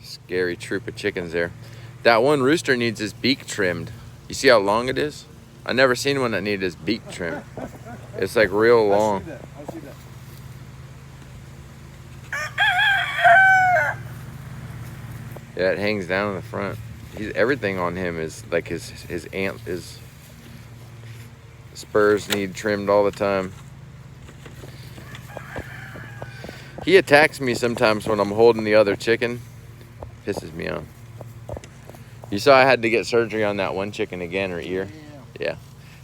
Scary troop of chickens there. That one rooster needs his beak trimmed. You see how long it is? I never seen one that needed his beak trimmed. It's like real long. I see that. Yeah, it hangs down in the front. Everything on him is like his spurs need trimmed all the time. He attacks me sometimes when I'm holding the other chicken. Pisses me off. You saw I had to get surgery on that one chicken again, her ear. Yeah.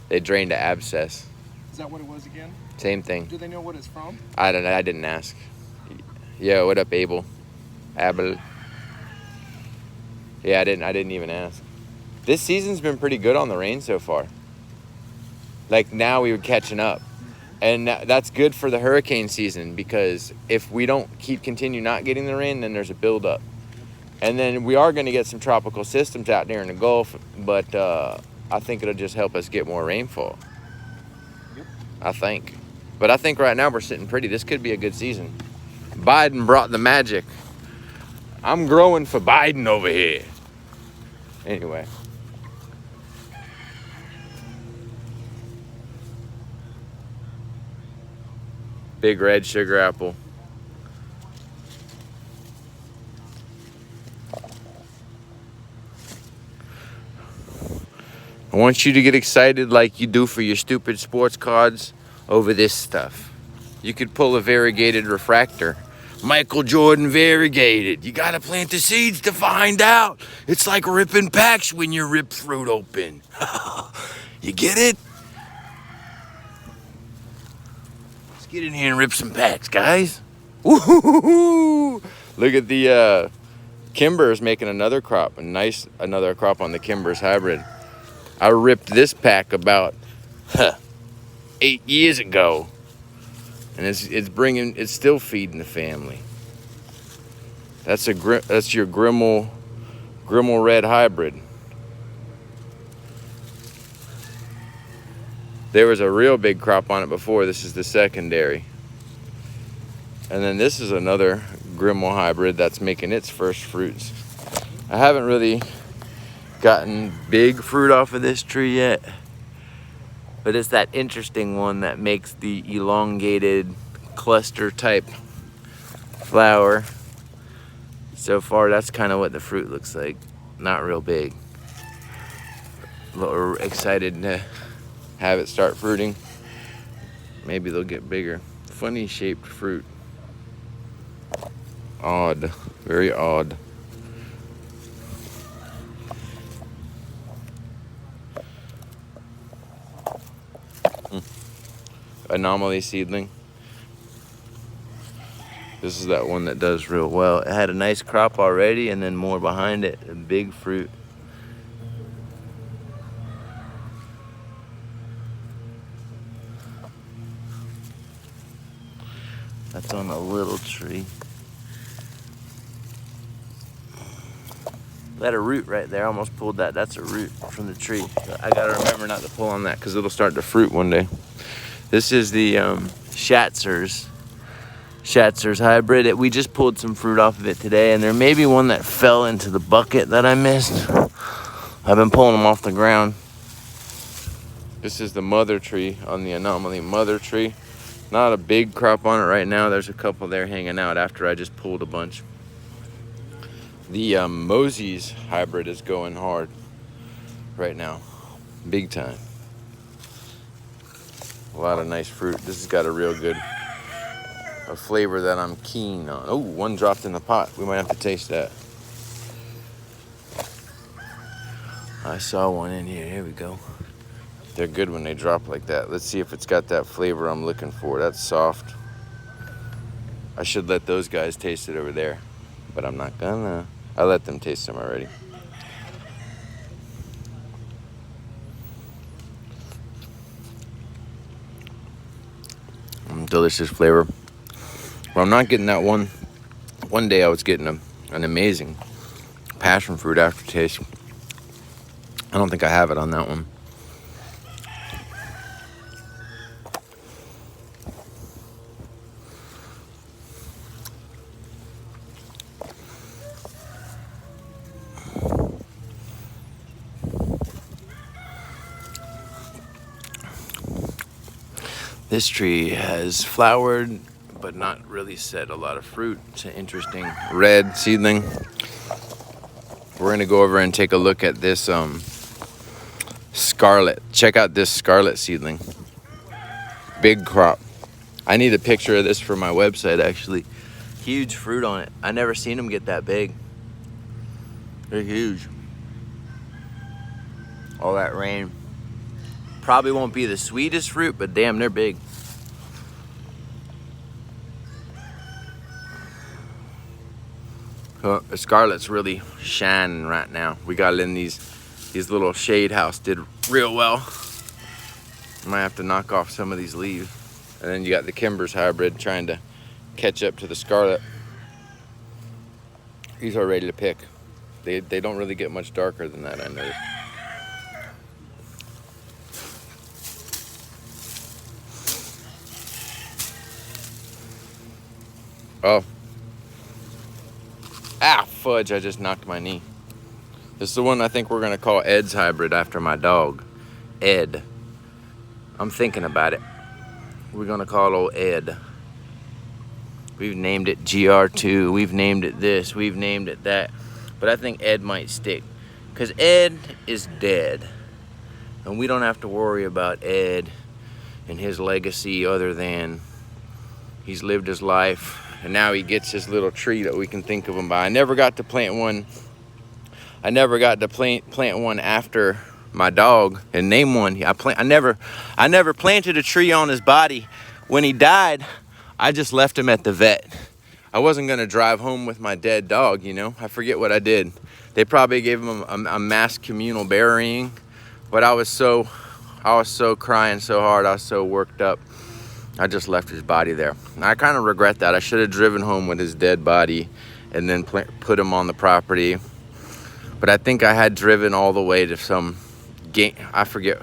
They drained an abscess. Is that what it was again? Same thing. Do they know what it's from? I didn't ask. Yeah, what up, Abel? Abel. Yeah, I didn't even ask. This season's been pretty good on the rain so far. Like now we were catching up. And that's good for the hurricane season, because if we don't continue not getting the rain, then there's a buildup. And then we are going to get some tropical systems out there in the Gulf, but I think it'll just help us get more rainfall. Yep. I think. But I think right now we're sitting pretty. This could be a good season. Biden brought the magic. I'm growing for Biden over here. Anyway. Big red sugar apple. I want you to get excited like you do for your stupid sports cards over this stuff. You could pull a variegated refractor. Michael Jordan variegated. You gotta plant the seeds to find out. It's like ripping packs when you rip fruit open. You get it? Let's get in here and rip some packs, guys. Woo-hoo-hoo-hoo. Look at the Kimber's making another crop. Another crop on the Kimber's hybrid. I ripped this pack about 8 years ago. And it's still feeding the family. That's your Grimmel Red hybrid. There was a real big crop on it before. This is the secondary. And then this is another Grimmel hybrid that's making its first fruits. I haven't really gotten big fruit off of this tree yet. But it's that interesting one that makes the elongated cluster type flower. So far, that's kind of what the fruit looks like. Not real big. A little excited to have it start fruiting. Maybe they'll get bigger. Funny shaped fruit. Odd. Very odd. Anomaly seedling. This is that one that does real well. It had a nice crop already and then more behind it. A big fruit. That's on a little tree. That a root right there. I almost pulled that. That's a root from the tree. I gotta remember not to pull on that because it'll start to fruit one day. This is the Schatzer's hybrid. We just pulled some fruit off of it today, and there may be one that fell into the bucket that I missed. I've been pulling them off the ground. This is the mother tree on the Anomaly mother tree. Not a big crop on it right now. There's a couple there hanging out after I just pulled a bunch. The Mosey's hybrid is going hard right now. Big time. A lot of nice fruit. This has got a real good flavor that I'm keen on. Oh, one dropped in the pot. We might have to taste that. I saw one in here. Here we go. They're good when they drop like that. Let's see if it's got that flavor I'm looking for. That's soft. I should let those guys taste it over there, but I'm not gonna. I let them taste them already. Delicious flavor. Well, I'm not getting that one. One day I was getting an amazing passion fruit aftertaste. I don't think I have it on that one. This tree has flowered, but not really set a lot of fruit. It's an interesting red seedling. We're gonna go over and take a look at this scarlet. Check out this scarlet seedling. Big crop. I need a picture of this for my website, actually. Huge fruit on it. I never seen them get that big. They're huge. All that rain. Probably won't be the sweetest fruit, but damn, they're big. The scarlet's really shining right now. We got it in these little shade house. Did real well. Might have to knock off some of these leaves. And then you got the Kimber's hybrid trying to catch up to the scarlet. These are ready to pick. They don't really get much darker than that, I noticed. Oh. Ah, fudge, I just knocked my knee. This is the one I think we're gonna call Ed's hybrid after my dog, Ed. I'm thinking about it. We're gonna call old Ed. We've named it GR2, we've named it this, we've named it that. But I think Ed might stick, because Ed is dead. And we don't have to worry about Ed and his legacy other than he's lived his life. And now he gets his little tree that we can think of him by. I never got to plant one. I never got to plant one after my dog and name one. I never planted a tree on his body. When he died, I just left him at the vet. I wasn't gonna drive home with my dead dog, you know. I forget what I did. They probably gave him a mass communal burying, but I was so crying so hard. I was so worked up. I just left his body there. And I kind of regret that. I should have driven home with his dead body and then put him on the property. But I think I had driven all the way to some game. I forget.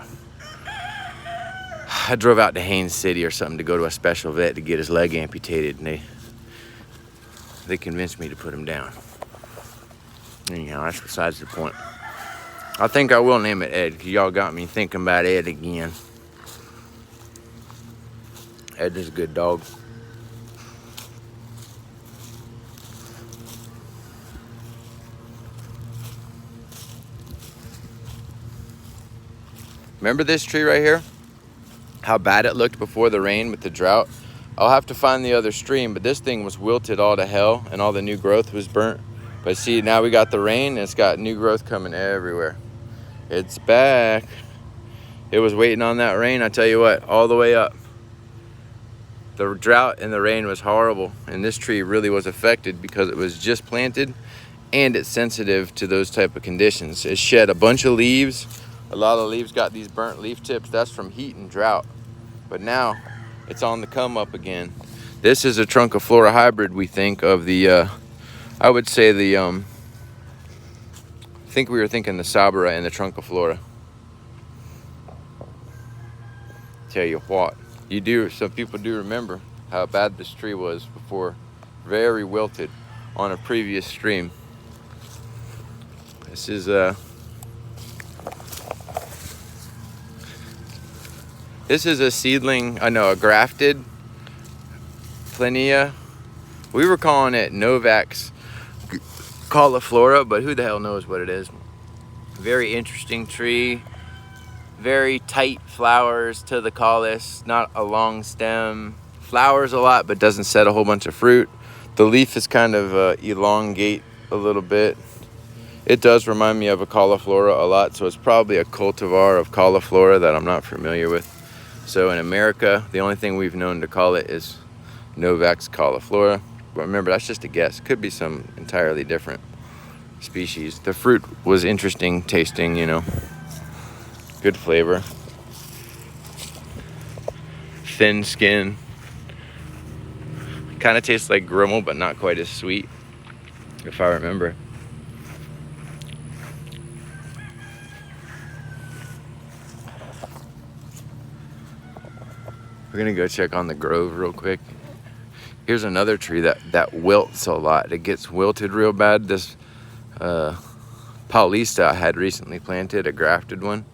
I drove out to Haines City or something to go to a special vet to get his leg amputated, and they convinced me to put him down. Anyhow, that's besides the point. I think I will name it Ed, because y'all got me thinking about Ed again. Ed is a good dog. Remember this tree right here? How bad it looked before the rain with the drought? I'll have to find the other stream, but this thing was wilted all to hell and all the new growth was burnt. But see, now we got the rain and it's got new growth coming everywhere. It's back. It was waiting on that rain, I tell you what, all the way up. The drought and the rain was horrible, and this tree really was affected because it was just planted and it's sensitive to those type of conditions. It shed a bunch of leaves. A lot of leaves got these burnt leaf tips. That's from heat and drought. But now it's on the come up again. This is a Trunciflora hybrid, we think, of the, I would say the, I think we were thinking the Sabara and the Trunciflora. Tell you what. Some people do remember how bad this tree was before, very wilted on a previous stream. This is a seedling, a grafted Plania. We were calling it Novak's cauliflora, but who the hell knows what it is. Very interesting tree. Very tight flowers to the caulis, not a long stem. Flowers a lot, but doesn't set a whole bunch of fruit. The leaf is kind of elongate a little bit. It does remind me of a cauliflora a lot, so it's probably a cultivar of cauliflora that I'm not familiar with. So in America, the only thing we've known to call it is Novak's cauliflora. But remember, that's just a guess. Could be some entirely different species. The fruit was interesting tasting, you know. Good flavor. Thin skin. Kind of tastes like Grimmel, but not quite as sweet, if I remember. We're gonna go check on the grove real quick. Here's another tree that wilts a lot. It gets wilted real bad. This Paulista I had recently planted, a grafted one.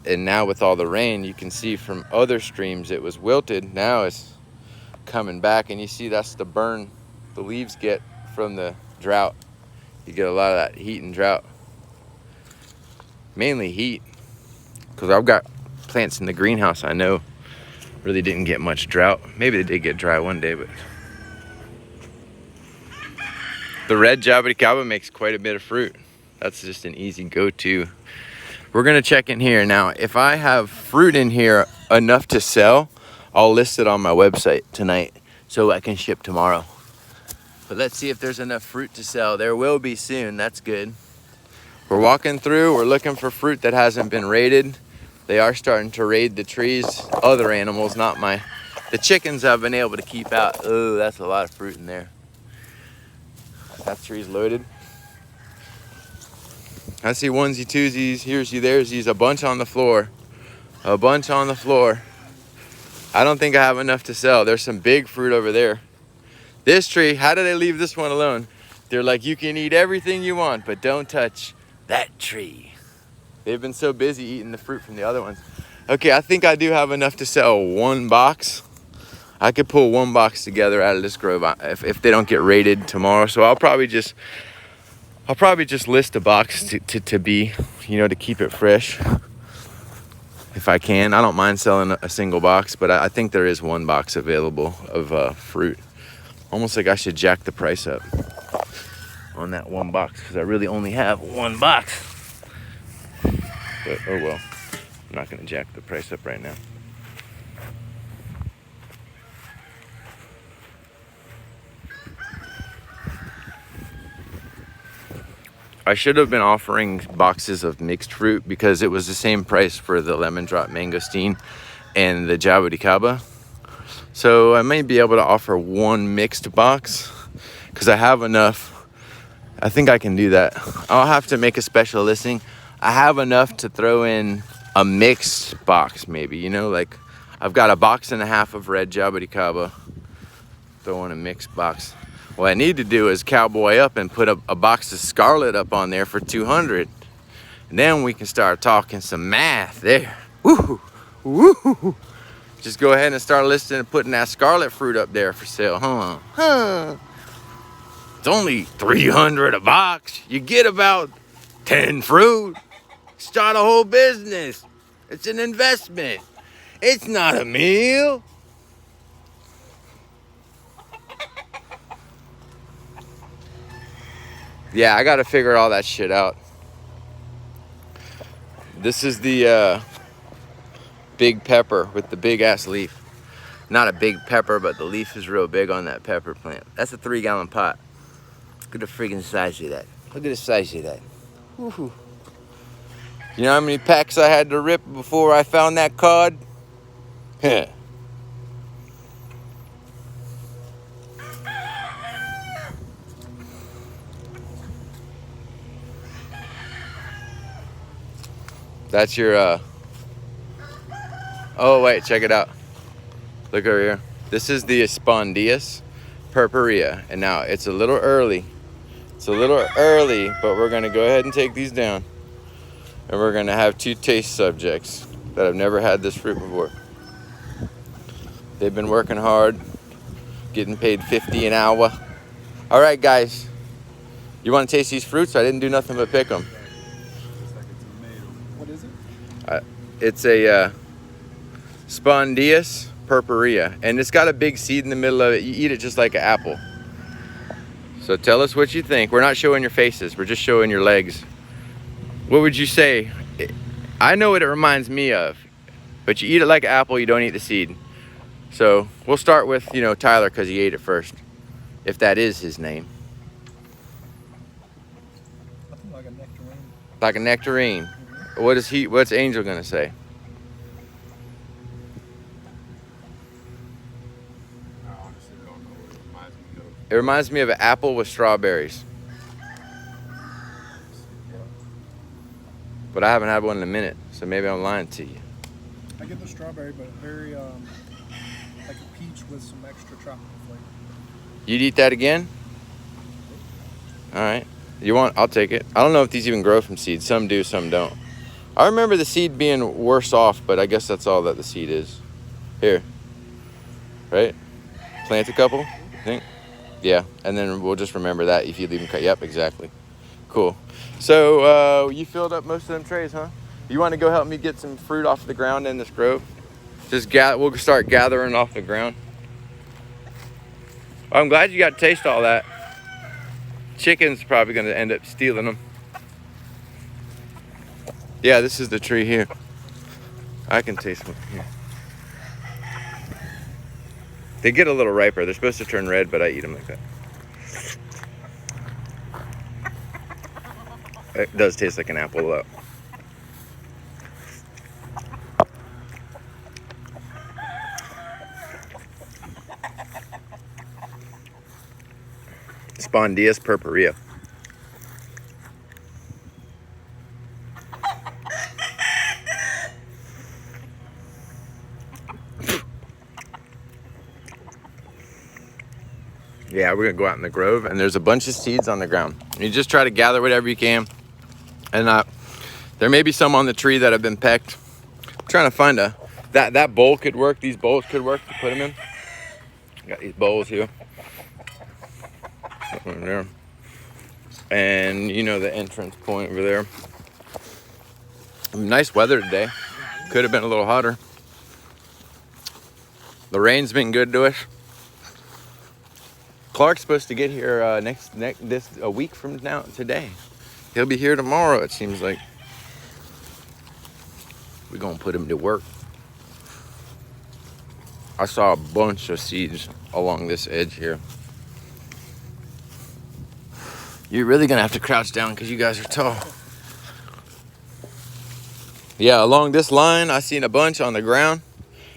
And now with all the rain, you can see from other streams it was wilted. Now it's coming back, and you see that's the burn the leaves get from the drought. You get a lot of that heat and drought. Mainly heat, because I've got plants in the greenhouse I know really didn't get much drought. Maybe they did get dry one day, but the red jabuticaba makes quite a bit of fruit. That's just an easy go-to. We're gonna check in here now. If I have fruit in here enough to sell, I'll list it on my website tonight so I can ship tomorrow. But let's see if there's enough fruit to sell. There will be soon, that's good. We're walking through, we're looking for fruit that hasn't been raided. They are starting to raid the trees. Other animals, not the chickens I've been able to keep out. Oh, that's a lot of fruit in there. That tree's loaded. I see onesie twosies, here's you, there's these, a bunch on the floor. A bunch on the floor. I don't think I have enough to sell. There's some big fruit over there. This tree, how do they leave this one alone? They're like, you can eat everything you want, but don't touch that tree. They've been so busy eating the fruit from the other ones. Okay, I think I do have enough to sell one box. I could pull one box together out of this grove if they don't get raided tomorrow. So I'll probably just list a box to be, you know, to keep it fresh. If I can, I don't mind selling a single box, but I think there is one box available of fruit. Almost like I should jack the price up on that one box, because I really only have one box. But oh well, I'm not gonna jack the price up right now. I should have been offering boxes of mixed fruit because it was the same price for the lemon drop mangosteen and the jabuticaba. So I may be able to offer one mixed box because I have enough. I think I can do that. I'll have to make a special listing. I have enough to throw in a mixed box maybe, you know, like I've got a box and a half of red jabuticaba. Throw in a mixed box. What I need to do is cowboy up and put a box of scarlet up on there for 200. And then we can start talking some math there. Woo, woo. Just go ahead and start listing and putting that scarlet fruit up there for sale, huh? It's only 300 a box. You get about 10 fruit. Start a whole business. It's an investment. It's not a meal. Yeah, I gotta figure all that shit out. This is the big pepper with the big ass leaf. Not a big pepper, but the leaf is real big on that pepper plant. That's a 3-gallon pot. Look at the freaking size of that. Look at the size of that. Woo-hoo. You know how many packs I had to rip before I found that cod? Heh. That's your, oh wait, check it out. Look over here. This is the Spondias purpurea. And now it's a little early. It's a little early, but we're gonna go ahead and take these down. And we're gonna have 2 taste subjects that have never had this fruit before. They've been working hard, getting paid 50 an hour. All right, guys. You wanna taste these fruits? I didn't do nothing but pick them. What is it? It's a Spondias purpurea, and it's got a big seed in the middle of it. You eat it just like an apple. So tell us what you think. We're not showing your faces. We're just showing your legs. What would you say? I know what it reminds me of, but you eat it like an apple, you don't eat the seed. So we'll start with, you know, Tyler, because he ate it first, if that is his name. I think like a nectarine. Like a nectarine. Mm-hmm. What's Angel gonna say? I honestly don't know what it reminds me of. It reminds me of an apple with strawberries. Yeah. But I haven't had one in a minute, so maybe I'm lying to you. I get the strawberry, but very like a peach with some extra tropical flavor. You'd eat that again? All right. You want? I'll take it. I don't know if these even grow from seeds. Some do, some don't. I remember the seed being worse off, but I guess that's all that the seed is. Here. Right? Plant a couple, I think. Yeah, and then we'll just remember that if you leave them cut. Yep, exactly. Cool. So you filled up most of them trays, huh? You want to go help me get some fruit off the ground in this grove? We'll start gathering off the ground. Well, I'm glad you got to taste all that. Chicken's probably going to end up stealing them. Yeah, this is the tree here. I can taste one here. They get a little riper. They're supposed to turn red, but I eat them like that. It does taste like an apple though. Spondius purpurea. Yeah, we're gonna go out in the grove, and there's a bunch of seeds on the ground. You just try to gather whatever you can, and there may be some on the tree that have been pecked. I'm trying to find that bowl could work. These bowls could work to put them in. Got these bowls here. Over there. And you know the entrance point over there. Nice weather today. Could have been a little hotter. The rain's been good to us. Clark's supposed to get here a week from now today. He'll be here tomorrow, it seems like. We're gonna put him to work. I saw a bunch of seeds along this edge here. You're really gonna have to crouch down because you guys are tall. Yeah, along this line, I seen a bunch on the ground.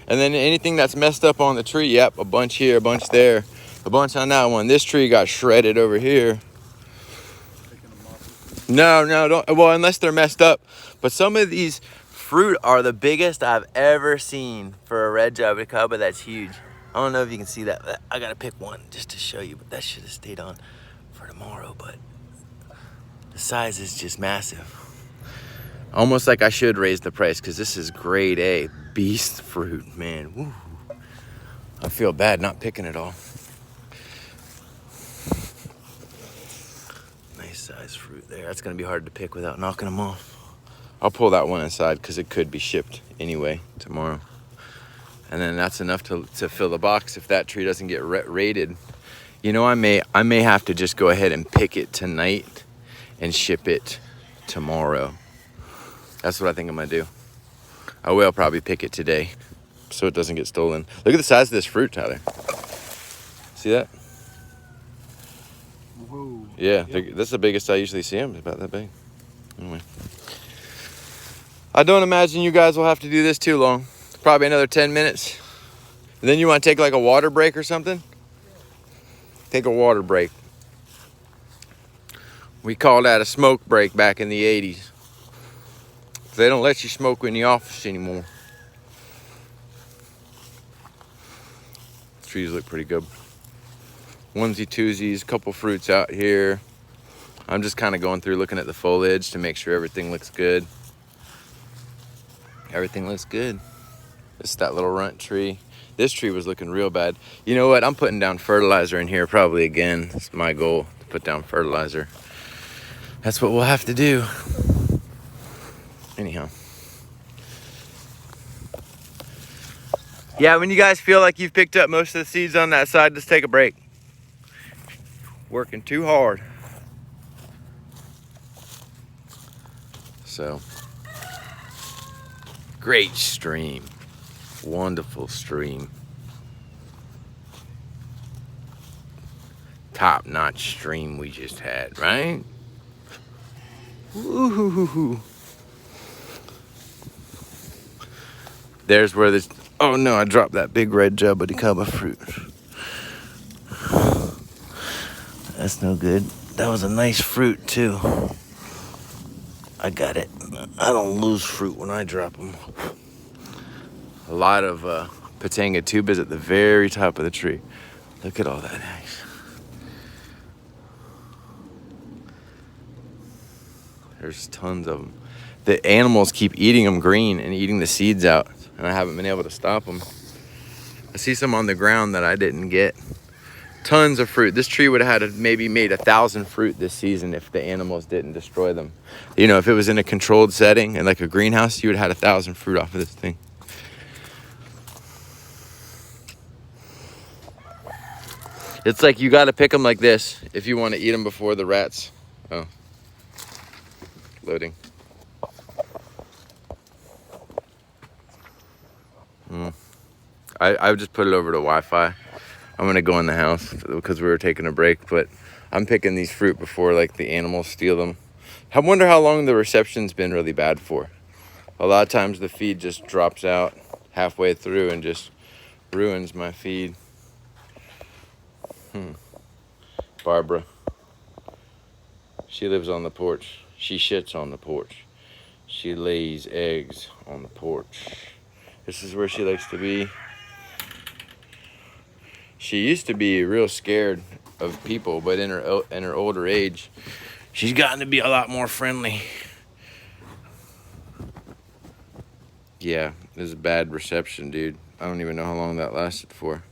And then anything that's messed up on the tree, yep, a bunch here, a bunch there, a bunch on that one. This tree got shredded over here. No, don't. Well, unless they're messed up. But some of these fruit are the biggest I've ever seen for a red jabuticaba. That's huge. I don't know if you can see that. I gotta pick one just to show you, but that should have stayed on for tomorrow. But the size is just massive. Almost like I should raise the price because this is grade A beast fruit, man. Woo. I feel bad not picking it all. Nice size fruit there. That's gonna be hard to pick without knocking them off. I'll pull that one inside because it could be shipped anyway tomorrow. And then that's enough to fill the box if that tree doesn't get raided. You know, I may have to just go ahead and pick it tonight and ship it tomorrow. That's what I think I'm gonna do. I will probably pick it today so it doesn't get stolen. Look at the size of this fruit, Tyler. See that? Whoa. Yeah, yep. That's the biggest I usually see them. It's about that big. Anyway. I don't imagine you guys will have to do this too long. Probably another 10 minutes. And then you want to take like a water break or something? Take a water break. We call that a smoke break back in the 80s. They don't let you smoke in the office anymore. Trees look pretty good. Onesie twosies, couple fruits out here. I'm just kind of going through looking at the foliage to make sure everything looks good. Everything looks good. It's that little runt tree. This tree was looking real bad. You know what? I'm putting down fertilizer in here probably again. It's my goal to put down fertilizer. That's what we'll have to do. Anyhow. Yeah, when you guys feel like you've picked up most of the seeds on that side, just take a break. Working too hard. So, great stream. Wonderful stream. Top-notch stream we just had, right? Woo-hoo-hoo-hoo. There's where this, oh no, I dropped that big red jabuticaba fruit. That's no good. That was a nice fruit too. I got it. I don't lose fruit when I drop them. A lot of Pitanga tubas at the very top of the tree. Look at all that nice. There's tons of them. The animals keep eating them green and eating the seeds out, and I haven't been able to stop them. I see some on the ground that I didn't get. Tons of fruit. This tree would have had maybe made 1,000 fruit this season if the animals didn't destroy them. You know, if it was in a controlled setting and like a greenhouse, you would have had 1,000 fruit off of this thing. It's like you got to pick them like this if you want to eat them before the rats. Oh, loading. I just put it over to Wi-Fi. I'm gonna go in the house because we were taking a break, but I'm picking these fruit before like the animals steal them. I wonder how long the reception's been really bad for. A lot of times the feed just drops out halfway through and just ruins my feed. Barbara. She lives on the porch. She shits on the porch. She lays eggs on the porch. This is where she likes to be. She used to be real scared of people, but in her older age, she's gotten to be a lot more friendly. Yeah, it was a bad reception, dude. I don't even know how long that lasted for.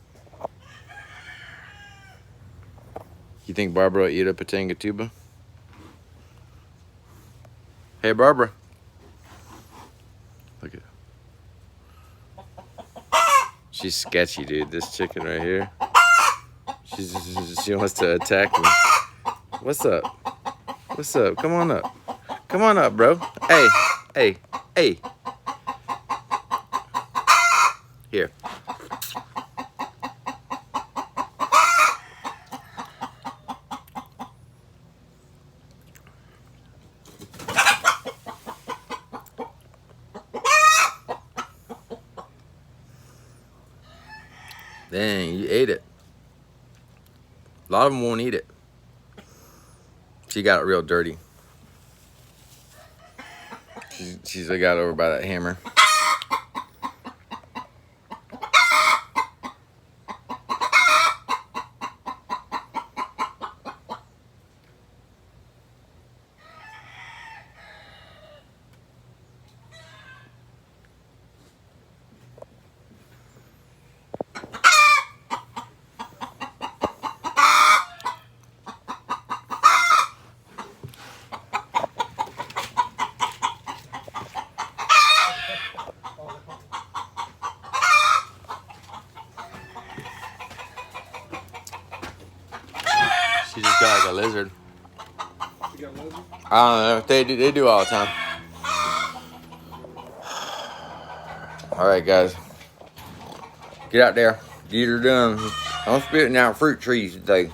You think Barbara will eat up a Tangatuba? Hey, Barbara. Look at her. She's sketchy, dude. This chicken right here. She wants to attack me. What's up? What's up? Come on up. Come on up, bro. Hey, hey, hey. Here. Dang, you ate it. A lot of them won't eat it. She got it real dirty. She's got over by that hammer. She just got like a lizard. You got a lizard? I don't know. They do all the time. All right, guys. Get out there. Get her done. I'm spitting out fruit trees today.